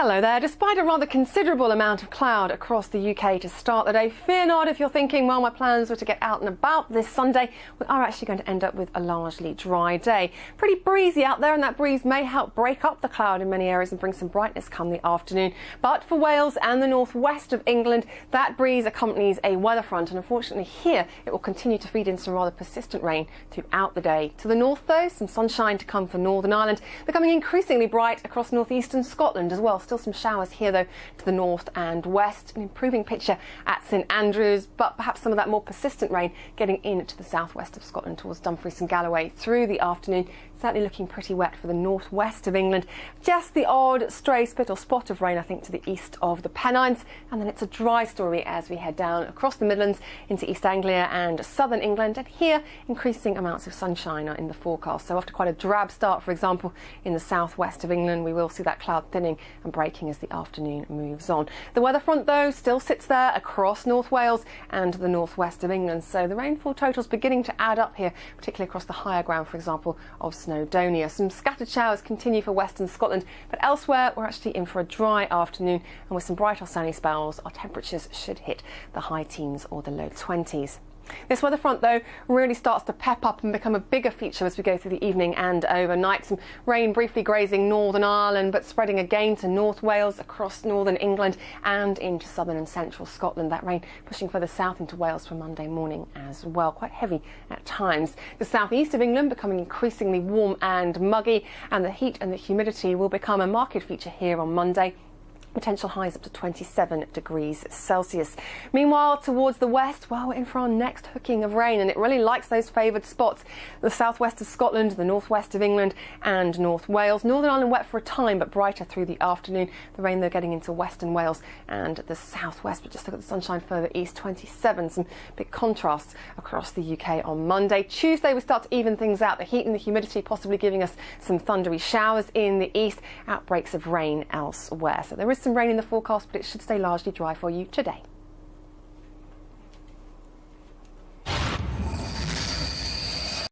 Hello there. Despite a rather considerable amount of cloud across the UK to start the day, fear not if you're thinking, well, my plans were to get out and about this Sunday. We are actually going to end up with a largely dry day. Pretty breezy out there, and that breeze may help break up the cloud in many areas and bring some brightness come the afternoon. But for Wales and the northwest of England, that breeze accompanies a weather front, and unfortunately here it will continue to feed in some rather persistent rain throughout the day. To the north, though, some sunshine to come for Northern Ireland, becoming increasingly bright across northeastern Scotland as well. Still some showers here, though, to the north and west. An improving picture at St Andrews, but perhaps some of that more persistent rain getting into the southwest of Scotland towards Dumfries and Galloway through the afternoon. Certainly looking pretty wet for the northwest of England. Just the odd stray spit or spot of rain, I think, to the east of the Pennines. And then it's a dry story as we head down across the Midlands into East Anglia and southern England. And here, increasing amounts of sunshine are in the forecast. So after quite a drab start, for example, in the southwest of England, we will see that cloud thinning and breaking as the afternoon moves on. The weather front, though, still sits there across North Wales and the northwest of England. So the rainfall totals beginning to add up here, particularly across the higher ground, for example, of Snowdonia. Some scattered showers continue for western Scotland, but elsewhere we're actually in for a dry afternoon, and with some bright or sunny spells, our temperatures should hit the high teens or the low 20s. This weather front, though, really starts to pep up and become a bigger feature as we go through the evening and overnight. Some rain briefly grazing Northern Ireland, but spreading again to North Wales, across northern England and into southern and central Scotland. That rain pushing further south into Wales for Monday morning as well, quite heavy at times. The southeast of England becoming increasingly warm and muggy, and the heat and the humidity will become a marked feature here on Monday. Potential highs up to 27 degrees Celsius. Meanwhile, towards the west, well, we're in for our next hooking of rain, and it really likes those favoured spots. The southwest of Scotland, the northwest of England and North Wales. Northern Ireland wet for a time, but brighter through the afternoon. The rain, though, getting into western Wales and the southwest, but just look at the sunshine further east, 27. Some big contrasts across the UK on Monday. Tuesday, we start to even things out. The heat and the humidity possibly giving us some thundery showers in the east, outbreaks of rain elsewhere. So there is some rain in the forecast, but it should stay largely dry for you today.